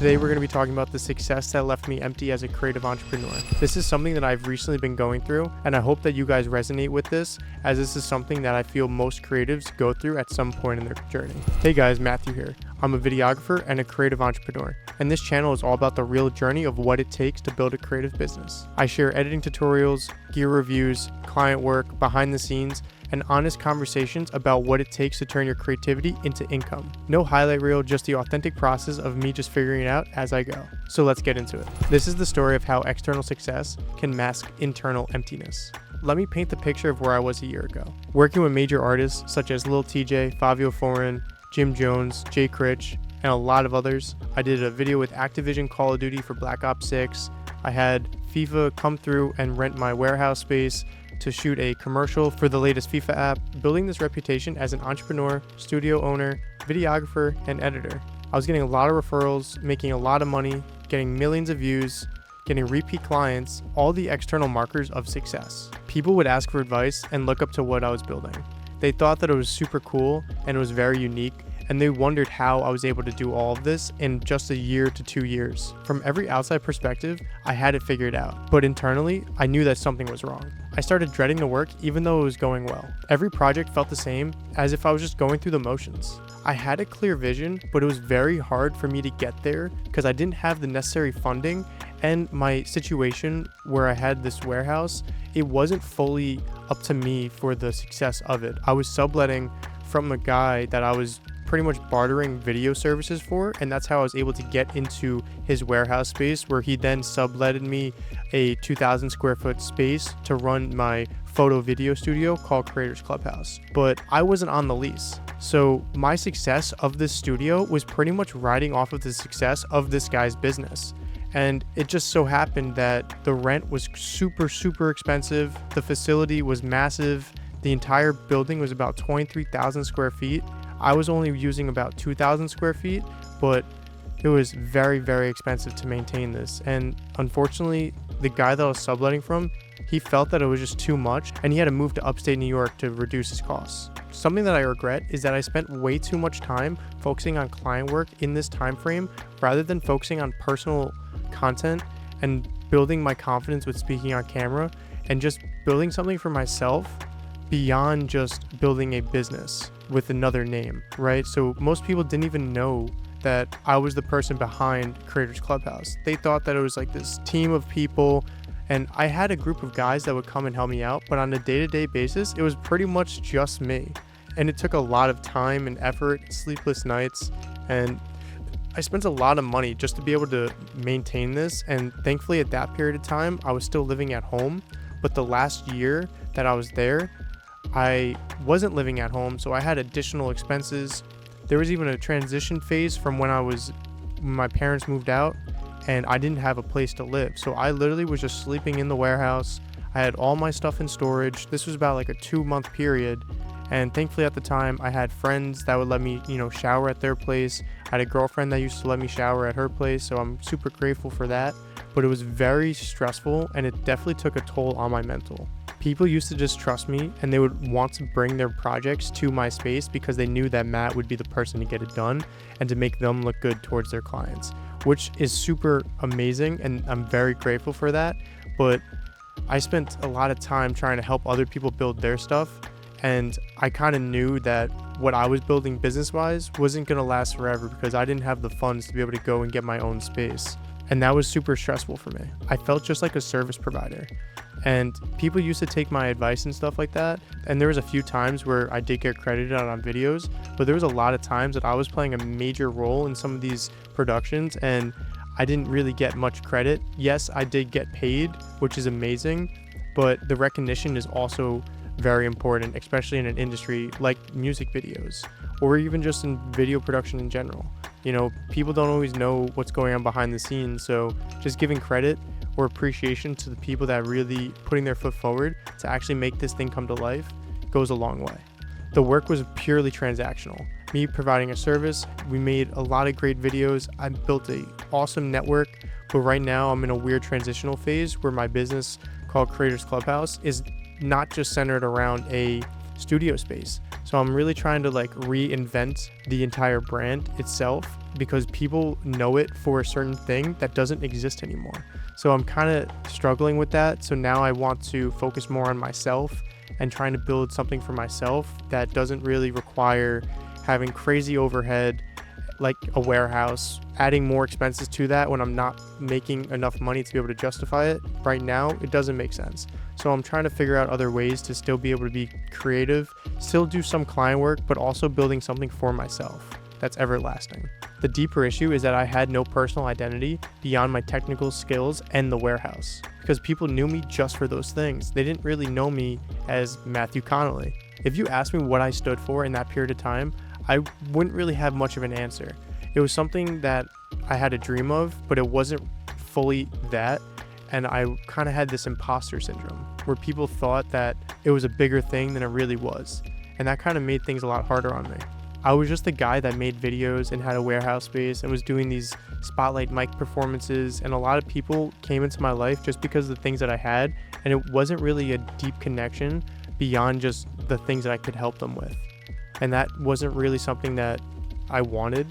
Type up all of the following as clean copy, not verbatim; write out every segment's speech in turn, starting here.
Today we're going to be talking about the success that left me empty as a creative entrepreneur. This is something that I've recently been going through, and I hope that you guys resonate with this, as this is something that I feel most creatives go through at some point in their journey. Hey guys, Matthew here. I'm a videographer and a creative entrepreneur, and this channel is all about the real journey of what it takes to build a creative business. I share editing tutorials, gear reviews, client work, behind the scenes, and honest conversations about what it takes to turn your creativity into income. No highlight reel, just the authentic process of me just figuring it out as I go. So let's get into it. This is the story of how external success can mask internal emptiness. Let me paint the picture of where I was a year ago. Working with major artists such as Lil TJ, Fabio Foreign, Jim Jones, Jay Critch, and a lot of others. I did a video with Activision Call of Duty for Black Ops 6. I had FIFA come through and rent my warehouse space to shoot a commercial for the latest FIFA app, building this reputation as an entrepreneur, studio owner, videographer, and editor. I was getting a lot of referrals, making a lot of money, getting millions of views, getting repeat clients, all the external markers of success. People would ask for advice and look up to what I was building. They thought that it was super cool and it was very unique, and they wondered how I was able to do all of this in just a year to 2 years. From every outside perspective, I had it figured out, but internally, I knew that something was wrong. I started dreading the work even though it was going well. Every project felt the same, as if I was just going through the motions. I had a clear vision, but it was very hard for me to get there because I didn't have the necessary funding, and my situation where I had this warehouse, it wasn't fully up to me for the success of it. I was subletting from a guy that I was pretty much bartering video services for, and that's how I was able to get into his warehouse space, where he then subletted me a 2,000 square foot space to run my photo video studio called Creators Clubhouse. But I wasn't on the lease, so my success of this studio was pretty much riding off of the success of this guy's business. And it just so happened that the rent was super expensive, the facility was massive, the entire building was about 23,000 square feet. I was only using about 2,000 square feet, but it was very expensive to maintain this. And unfortunately, the guy that I was subletting from, he felt that it was just too much, and he had to move to upstate New York to reduce his costs. Something that I regret is that I spent way too much time focusing on client work in this time frame rather than focusing on personal content and building my confidence with speaking on camera and just building something for myself beyond just building a business with another name, right? So most people didn't even know that I was the person behind Creators Clubhouse. They thought that it was like this team of people, and I had a group of guys that would come and help me out, but on a day-to-day basis, it was pretty much just me. And it took a lot of time and effort, sleepless nights, and I spent a lot of money just to be able to maintain this. And thankfully at that period of time, I was still living at home, but the last year that I was there, I wasn't living at home, so I had additional expenses. There was even a transition phase from when my parents moved out, and I didn't have a place to live. So I literally was just sleeping in the warehouse. I had all my stuff in storage. This was about like a 2-month period. And thankfully at the time, I had friends that would let me, shower at their place. I had a girlfriend that used to let me shower at her place, so I'm super grateful for that. But it was very stressful, and it definitely took a toll on my mental. People used to just trust me, and they would want to bring their projects to my space because they knew that Matt would be the person to get it done and to make them look good towards their clients, which is super amazing, and I'm very grateful for that. But I spent a lot of time trying to help other people build their stuff, and I kind of knew that what I was building business-wise wasn't going to last forever because I didn't have the funds to be able to go and get my own space. And that was super stressful for me. I felt just like a service provider. And people used to take my advice and stuff like that. And there was a few times where I did get credited on videos, but there was a lot of times that I was playing a major role in some of these productions and I didn't really get much credit. Yes, I did get paid, which is amazing, but the recognition is also very important, especially in an industry like music videos or even just in video production in general. People don't always know what's going on behind the scenes, so just giving credit or appreciation to the people that are really putting their foot forward to actually make this thing come to life goes a long way. The work was purely transactional. Me providing a service, we made a lot of great videos. I built an awesome network, but right now I'm in a weird transitional phase where my business called Creators Clubhouse is not just centered around a studio space. So I'm really trying to reinvent the entire brand itself because people know it for a certain thing that doesn't exist anymore. So I'm kind of struggling with that. So now I want to focus more on myself and trying to build something for myself that doesn't really require having crazy overhead like a warehouse, adding more expenses to that when I'm not making enough money to be able to justify it. Right now, it doesn't make sense. So I'm trying to figure out other ways to still be able to be creative, still do some client work, but also building something for myself that's everlasting. The deeper issue is that I had no personal identity beyond my technical skills and the warehouse, because people knew me just for those things. They didn't really know me as Matthew Connolly. If you asked me what I stood for in that period of time, I wouldn't really have much of an answer. It was something that I had a dream of, but it wasn't fully that. And I kind of had this imposter syndrome where people thought that it was a bigger thing than it really was. And that kind of made things a lot harder on me. I was just the guy that made videos and had a warehouse space and was doing these spotlight mic performances. And a lot of people came into my life just because of the things that I had. And it wasn't really a deep connection beyond just the things that I could help them with. And that wasn't really something that I wanted.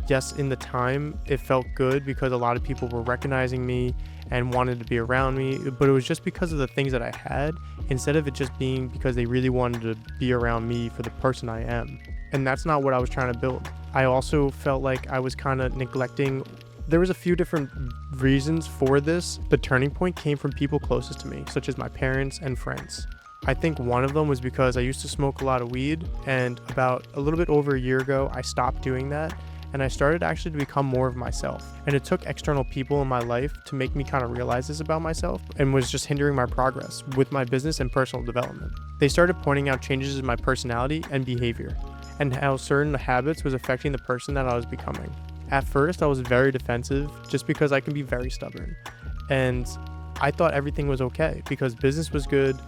Yes, in the time, it felt good because a lot of people were recognizing me and wanted to be around me, but it was just because of the things that I had, instead of it just being because they really wanted to be around me for the person I am. And that's not what I was trying to build. I also felt like I was kind of neglecting. There was a few different reasons for this. The turning point came from people closest to me, such as my parents and friends. I think one of them was because I used to smoke a lot of weed, and about a little bit over a year ago, I stopped doing that, and I started actually to become more of myself. And it took external people in my life to make me kind of realize this about myself, and was just hindering my progress with my business and personal development. They started pointing out changes in my personality and behavior, and how certain habits was affecting the person that I was becoming. At first, I was very defensive just because I can be very stubborn, and I thought everything was okay because business was good.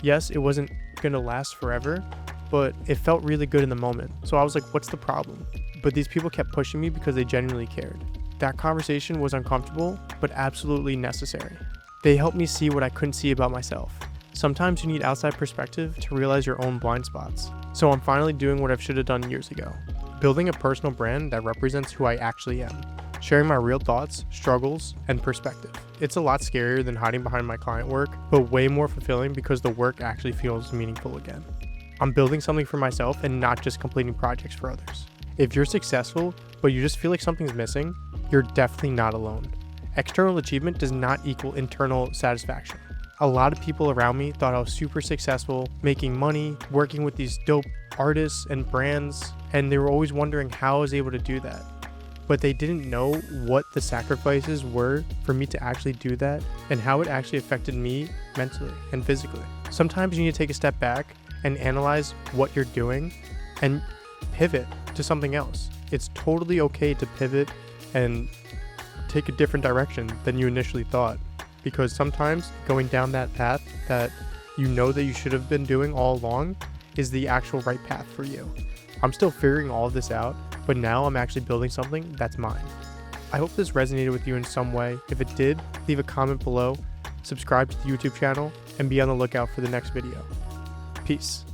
Yes, it wasn't going to last forever, but it felt really good in the moment. So I was like, what's the problem? But these people kept pushing me because they genuinely cared. That conversation was uncomfortable, but absolutely necessary. They helped me see what I couldn't see about myself. Sometimes you need outside perspective to realize your own blind spots. So I'm finally doing what I should have done years ago. Building a personal brand that represents who I actually am. Sharing my real thoughts, struggles, and perspective. It's a lot scarier than hiding behind my client work, but way more fulfilling because the work actually feels meaningful again. I'm building something for myself and not just completing projects for others. If you're successful, but you just feel like something's missing, you're definitely not alone. External achievement does not equal internal satisfaction. A lot of people around me thought I was super successful, making money, working with these dope artists and brands, and they were always wondering how I was able to do that. But they didn't know what the sacrifices were for me to actually do that and how it actually affected me mentally and physically. Sometimes you need to take a step back and analyze what you're doing and pivot to something else. It's totally okay to pivot and take a different direction than you initially thought, because sometimes going down that path that you know that you should have been doing all along is the actual right path for you. I'm still figuring all of this out, but now I'm actually building something that's mine. I hope this resonated with you in some way. If it did, leave a comment below, subscribe to the YouTube channel, and be on the lookout for the next video. Peace.